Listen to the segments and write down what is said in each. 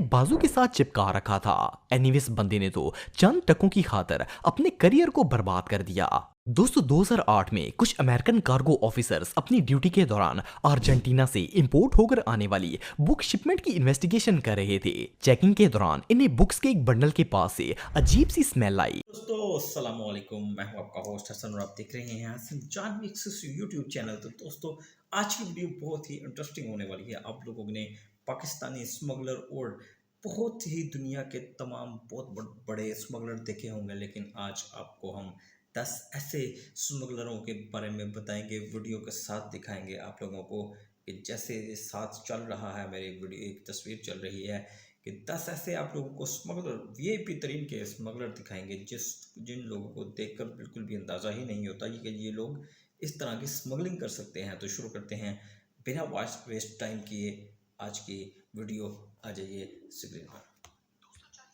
बाजू के साथ चिपका रखा था। एनीवेस बंदे ने तो चंद टकों की खातिर अपने करियर को बर्बाद कर दिया। दोस्तों 2008 में कुछ अमेरिकन कार्गो ऑफिसर्स अपनी ड्यूटी के दौरान अर्जेंटीना से इंपोर्ट होकर आने वाली बुक शिपमेंट की इन्वेस्टिगेशन कर रहे थे। चेकिंग के दौरान इन्हें बुक्स के एक बंडल के पास से अजीब सी स्मेल आई। दोस्तों अस्सलाम वालेकुम, मैं हूं आपका होस्ट हसन और आप देख रहे हैं हसन जान मिक्स यूट्यूब चैनल। तो दोस्तों आज की वीडियो बहुत ही इंटरेस्टिंग होने वाली है। आप लोगों ने पाकिस्तानी स्मगलर और बहुत ही दुनिया के तमाम बहुत बड़े स्मगलर देखे होंगे, लेकिन आज आपको हम 10 ऐसे स्मगलरों के बारे में बताएंगे, वीडियो के साथ दिखाएंगे आप लोगों को कि जैसे साथ चल रहा है मेरी वीडियो, एक तस्वीर चल रही है कि 10 ऐसे आप लोगों को स्मगलर वीआईपी तरीन के स्मगलर दिखाएंगे जिन लोगों को देखकर बिल्कुल भी अंदाज़ा ही नहीं होता कि ये लोग इस तरह की स्मगलिंग कर सकते हैं। तो शुरू करते हैं बिना वेस्ट टाइम किए आज की वीडियो। आ जाइए स्क्रीन पर।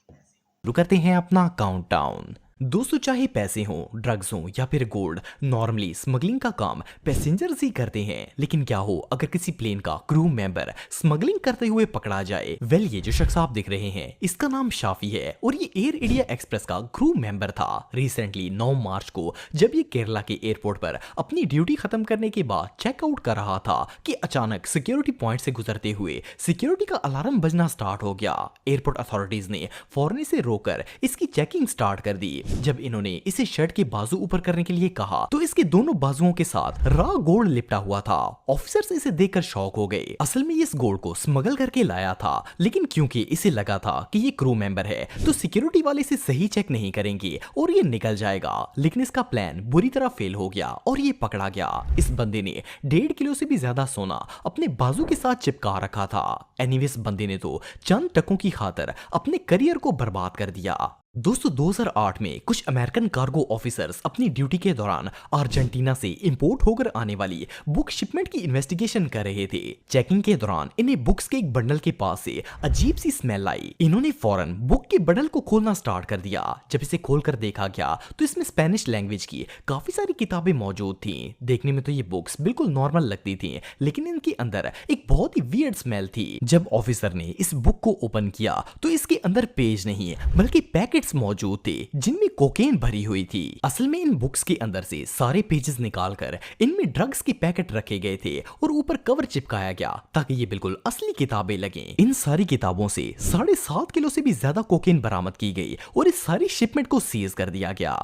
शुरू करते हैं अपना काउंटडाउन। दोस्तों चाहे पैसे हों, ड्रग्स हों या फिर गोल्ड, नॉर्मली स्मगलिंग का काम पैसेंजर्स ही करते हैं। लेकिन क्या हो अगर किसी प्लेन का क्रू मेंबर स्मगलिंग करते हुए पकड़ा जाए? वेल, ये जो शख्स आप देख रहे हैं इसका नाम शाफी है और ये एयर इंडिया एक्सप्रेस का क्रू मेंबर था। रिसेंटली 9 मार्च को जब ये केरला के एयरपोर्ट पर अपनी ड्यूटी खत्म करने के बाद चेकआउट कर रहा था कि अचानक सिक्योरिटी पॉइंट से गुजरते हुए सिक्योरिटी का अलार्म बजना स्टार्ट हो गया। एयरपोर्ट अथॉरिटीज ने फौरन से रोककर इसकी चेकिंग स्टार्ट कर दी। जब इन्होंने इसे शर्ट के बाजू ऊपर करने के लिए कहा तो इसके दोनों बाजुओं के साथ रॉ गोल्ड लिपटा हुआ था। ऑफिसर्स इसे देखकर शॉक हो गए। असल में इस गोल्ड को स्मगल करके लाया था, लेकिन क्योंकि इसे लगा था कि ये क्रू मेंबर है तो सिक्योरिटी वाले इसे सही चेक नहीं करेंगे और ये निकल जाएगा। लेकिन इसका प्लान बुरी तरह फेल हो गया और ये पकड़ा गया। इस बंदे ने 1.5 किलो से भी ज्यादा सोना अपने बाजू के साथ चिपका रखा था। एनीवेस बंदे ने तो चंद टकों की खातिर अपने करियर को बर्बाद कर दिया। दोस्तों 2008 में कुछ अमेरिकन कार्गो ऑफिसर्स अपनी ड्यूटी के दौरान अर्जेंटीना से इंपोर्ट होकर आने वाली बुक शिपमेंट की इन्वेस्टिगेशन कर रहे थे। चेकिंग के दौरान इन्हें बुक्स के एक बंडल के पास से अजीब सी स्मेल आई। इन्होंने फौरन बुक के बंडल को खोलना स्टार्ट कर दिया। जब इसे खोलकर देखा गया तो इसमें स्पेनिश लैंग्वेज की काफी सारी किताबें मौजूद थी। देखने में तो ये बुक्स बिल्कुल नॉर्मल लगती थी, लेकिन इनके अंदर एक बहुत ही वियर्ड स्मेल थी। जब ऑफिसर ने इस बुक को ओपन किया तो इसके अंदर पेज नहीं बल्कि पैकेट मौजूद थे जिनमें कोकेन भरी हुई थी। असल में इन बुक्स के अंदर से सारे पेजेस निकालकर इनमें ड्रग्स के पैकेट रखे गए थे और ऊपर कवर चिपकाया गया ताकि ये बिल्कुल असली किताबें लगें। इन सारी किताबों से 7.5 किलो से भी ज्यादा कोकेन बरामद की गई और इस सारी शिपमेंट को सीज कर दिया गया।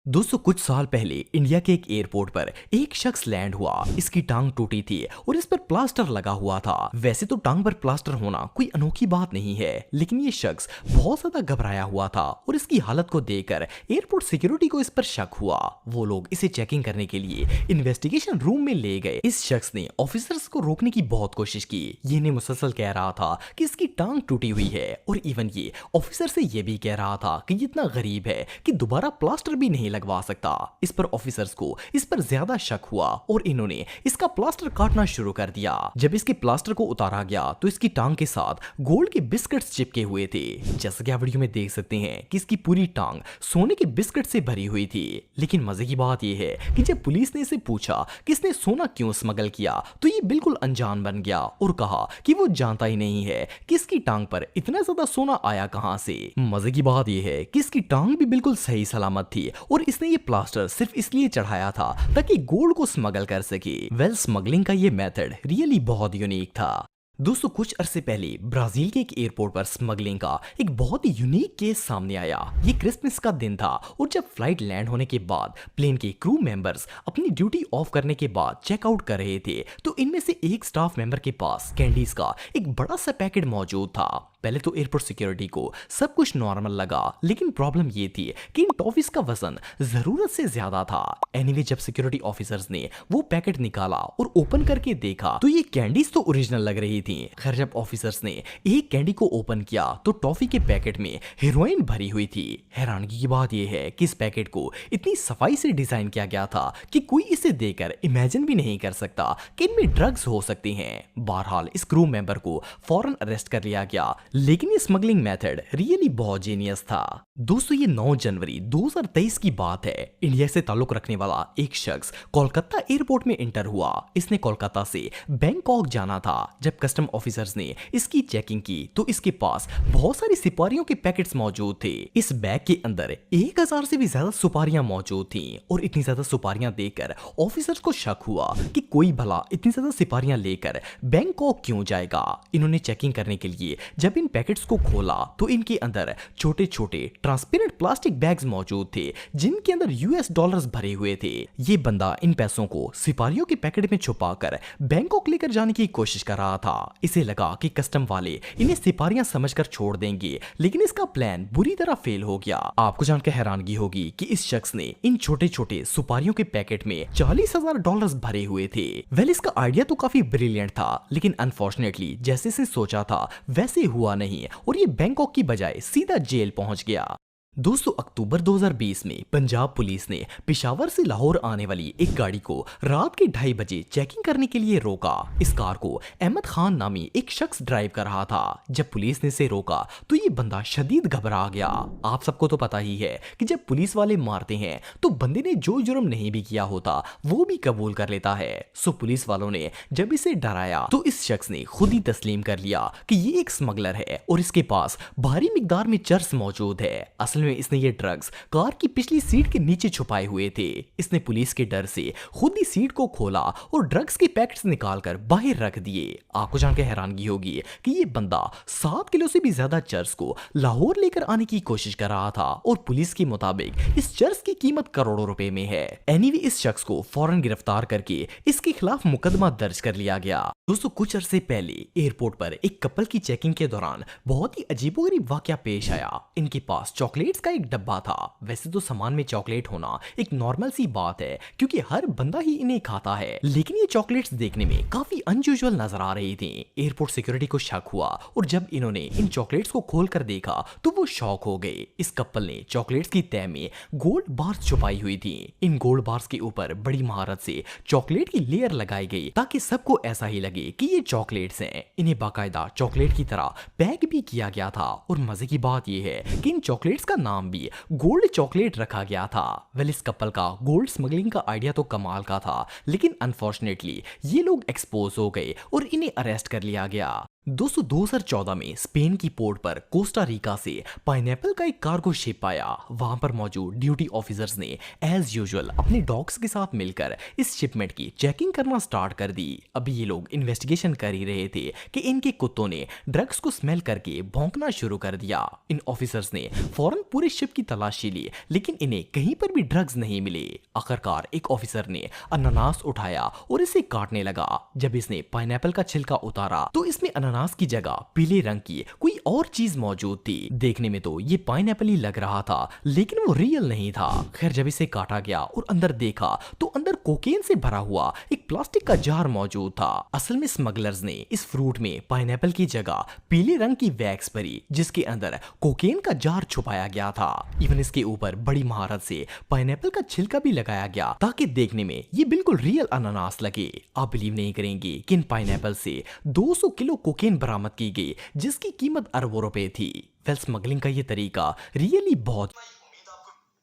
दोस्तों कुछ साल पहले इंडिया के एक एयरपोर्ट पर एक शख्स लैंड हुआ। इसकी टांग टूटी थी और इस पर प्लास्टर लगा हुआ था। वैसे तो टांग पर प्लास्टर होना कोई अनोखी बात नहीं है, लेकिन ये शख्स बहुत ज्यादा घबराया हुआ था और इसकी हालत को देखकर एयरपोर्ट सिक्योरिटी को इस पर शक हुआ। वो लोग इसे चेकिंग करने के लिए इन्वेस्टिगेशन रूम में ले गए। इस शख्स ने ऑफिसर्स को रोकने की बहुत कोशिश की। ये ने मुसलसल कह रहा था कि इसकी टांग टूटी हुई है और इवन ये ऑफिसर से ये भी कह रहा था कि इतना गरीब है कि दोबारा प्लास्टर भी नहीं लगवा सकता। इस पर ऑफिसर्स को इस पर ज्यादा शक हुआ और इन्होंने इसका प्लास्टर काटना शुरू कर दिया। जब इसके प्लास्टर को उतारा गया तो इसकी टांग के साथ गोल्ड के बिस्किट्स चिपके हुए थे। जैसा कि आप वीडियो में देख सकते हैं कि इसकी पूरी टांग सोने के बिस्किट से भरी हुई थी। लेकिन मजे की बात यह है कि जब पुलिस ने इसे पूछा कि इसने सोना क्यों स्मगल किया तो ये बिल्कुल अनजान बन गया और कहा कि वो जानता ही नहीं है कि इसकी टांग पर इतना ज्यादा सोना आया कहां से। मजे की बात यह है कि इसकी टांग भी बिल्कुल सही सलामत थी और इसने ये प्लास्टर सिर्फ इसलिए चढ़ाया था ताकि गोल्ड को स्मगल कर सके। वेल, स्मगलिंग का ये मेथड रियली बहुत यूनिक था। दोस्तों कुछ अरसे पहले ब्राजील के एक एयरपोर्ट पर स्मगलिंग का एक बहुत ही यूनिक केस सामने आया। ये क्रिसमस का दिन था और जब फ्लाइट लैंड होने के बाद प्लेन के क्रू मेंबर्स अपनी ड्यूटी ऑफ करने के बाद चेकआउट कर रहे थे तो इनमें से एक स्टाफ मेंबर के पास कैंडीज का एक बड़ा सा पैकेट मौजूद था। पहले तो एयरपोर्ट सिक्योरिटी को सब कुछ नॉर्मल लगा, लेकिन प्रॉब्लम ये थी कि इन टॉफीज का वजन जरूरत से ज्यादा था। एनीवे जब सिक्योरिटी ऑफिसर्स ने वो पैकेट निकाला और ओपन करके देखा तो ये कैंडीज तो ओरिजिनल लग रही थी। खैर जब ऑफिसर्स ने एक कैंडी को ओपन किया तो टॉफी के पैकेट में हेरोइन भरी हुई थी। हैरानगी की बात यह है कि इस पैकेट को इतनी सफाई से डिजाइन किया गया था कि कोई इसे देखकर इमेजिन भी नहीं कर सकता कि इनमें ड्रग्स हो सकती हैं। बहरहाल इस क्रू मेंबर को फौरन अरेस्ट कर लिया गया, लेकिन ये स्मगलिंग मेथड रियली बहुत जीनियस था। दोस्तों ये 9 जनवरी 2023 की बात है। इंडिया से ताल्लुक रखने वाला एक शख्स कोलकाता एयरपोर्ट में एंटर हुआ। इसने कोलकाता से बैंकॉक जाना था। जब कस्टम ऑफिसर्स ने इसकी चेकिंग की तो इसके पास बहुत सारी सुपारियों के पैकेट्स मौजूद थे। इस बैग के अंदर 1000 से भी ज्यादा सुपारियां मौजूद थीं और इतनी ज्यादा सुपारियां देखकर ऑफिसर्स को शक हुआ कि कोई भला इतनी ज्यादा सुपारियां लेकर बैंकॉक क्यों जाएगा। इन्होंने चेकिंग करने के लिए जब इन पैकेट्स को खोला तो इनके अंदर छोटे छोटे ट्रांसपेरेंट प्लास्टिक बैग्स मौजूद थे जिनके अंदर यूएस डॉलर्स भरे हुए थे। ये बंदा इन पैसों को सिपारियों के पैकेट में छुपाकर बैंकॉक लेकर जाने की कोशिश कर रहा था। इसे लगा कि कस्टम वाले इन्हें सिपारियां समझकर छोड़ देंगे, लेकिन इसका प्लान बुरी तरह फेल हो गया। आपको जानकर हैरानगी होगी कि इस शख्स ने इन छोटे छोटे सुपारियों के पैकेट में 40,000 डॉलर्स भरे हुए थे। वेल इसका आइडिया तो काफी ब्रिलियंट था, लेकिन अनफॉर्चुनेटली जैसे इसने सोचा था वैसे हुआ नहीं और ये बैंकॉक की बजाय सीधा जेल पहुंच गया। दोस्तों अक्टूबर 2020 में पंजाब पुलिस ने पेशावर से लाहौर आने वाली एक गाड़ी को रात के 2:30 बजे चेकिंग करने के लिए रोका। इस कार को अहमद खान नामी एक शख्स ड्राइव कर रहा था। जब पुलिस ने इसे रोका तो ये बंदा शदीद घबरा गया। आप सबको तो पता ही है कि जब पुलिस वाले मारते हैं तो बंदे ने जो जुर्म नहीं भी किया होता वो भी कबूल कर लेता है। सो पुलिस वालों ने जब इसे डराया तो इस शख्स ने खुद ही तस्लीम कर लिया कि ये एक स्मगलर है और इसके पास भारी मिकदार में चर्स मौजूद है। असल में इसने ये ड्रग्स कार की पिछली सीट के नीचे छुपाए हुए थे। इसने पुलिस के डर से खुद ही सीट को खोला और ड्रग्स के पैकेट्स निकालकर बाहर रख दिए। आपको जानकर हैरानगी होगी कि ये बंदा 7 किलो से भी ज्यादा चर्स को लाहौर लेकर आने की कोशिश कर रहा था और पुलिस के मुताबिक इस चर्स की कीमत करोड़ों रुपए में है। एनीवे इस शख्स को फौरन गिरफ्तार करके इसके खिलाफ मुकदमा दर्ज कर लिया गया। दोस्तों कुछ अरसे पहले एयरपोर्ट पर एक कपल की चेकिंग के दौरान बहुत ही अजीबोगरीब वाकया पेश आया। इनके पास चॉकलेट्स का एक डब्बा था। वैसे तो सामान में चॉकलेट होना एक नॉर्मल सी बात है क्योंकि हर बंदा ही इन्हें खाता है, लेकिन ये चॉकलेट्स देखने में काफी अनयूजुअल नजर आ रही थी। एयरपोर्ट सिक्योरिटी को शक हुआ और जब इन्होंने इन चॉकलेट्स को खोलकर देखा तो वो शॉक हो गए। इस कपल ने चॉकलेट्स की तह में गोल्ड बार्स छुपाई हुई थी। इन गोल्ड बार्स के ऊपर बड़ी महारत से चॉकलेट की लेयर लगाई गई ताकि सबको ऐसा ही लगे कि ये चॉकलेट्स हैं। इन्हें बाकायदा चॉकलेट की तरह पैक भी किया गया था और मजे की बात यह है कि इन चॉकलेट्स का नाम भी गोल्ड चॉकलेट रखा गया था। वेल इस कपल का गोल्ड स्मगलिंग का आइडिया तो कमाल का था, लेकिन अनफॉर्चुनेटली ये लोग एक्सपोज हो गए और इन्हें अरेस्ट कर लिया गया। दोस्तों 2014 में स्पेन की पोर्ट पर कोस्टा रिका से पाइनएप्पल का एक कार्गो शिप आया। वहां पर मौजूद ड्यूटी ऑफिसर्स ने एज यूजुअल अपने डॉग्स के साथ मिलकर इस शिपमेंट की चेकिंग करना स्टार्ट कर दी। अभी ये लोग इन्वेस्टिगेशन कर ही रहे थे कि इनके कुत्तों ने ड्रग्स को स्मेल करके भौंकना शुरू कर दिया। इन ऑफिसर्स ने फौरन पूरे शिप की तलाशी ली, लेकिन इन्हें कहीं पर भी ड्रग्स नहीं मिले। आखिरकार एक ऑफिसर ने अनानास उठाया और इसे काटने लगा। जब इसने पाइनएप्पल का छिलका उतारा तो इसमें अनानास की जगह पीले रंग की कोई और चीज मौजूद थी। देखने में तो ये पाइनएप्पल ही लग रहा था, लेकिन वो रियल नहीं था। खैर जब इसे काटा गया और अंदर देखा तो अंदर कोकेन से भरा हुआ एक प्लास्टिक का जार मौजूद था। असल में स्मगलर्स ने इस फ्रूट में पाइनएप्पल की जगह पीले रंग की वैक्स भरी जिसके अंदर कोकेन का जार छुपाया गया था। इवन इसके ऊपर बड़ी महारत से पाइनएप्पल का छिलका भी लगाया गया ताकि देखने में ये बिल्कुल रियल अनानास लगे। आप बिलीव नहीं करेंगे कि इन पाइनएप्पल से 200 किलो कोकेन बरामद की गई जिसकी कीमत अरबों रुपए थी। वेल स्मगलिंग का ये तरीका रियली बहुत।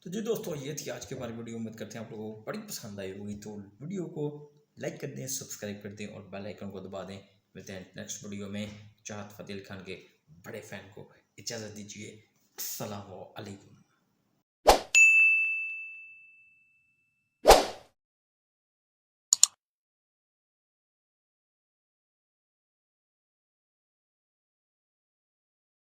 तो जी दोस्तों ये थी आज के हमारी वीडियो। उम्मीद करते हैं आप लोगों को बड़ी पसंद आई होगी, तो वीडियो को लाइक कर दें, सब्सक्राइब कर दें और बेल आइकन को दबा दें। मिलते हैं नेक्स्ट वीडियो में। चाहत फतेह अली खान के बड़े फैन को इजाज़त दीजिए। अस्सलामु अलैकुम।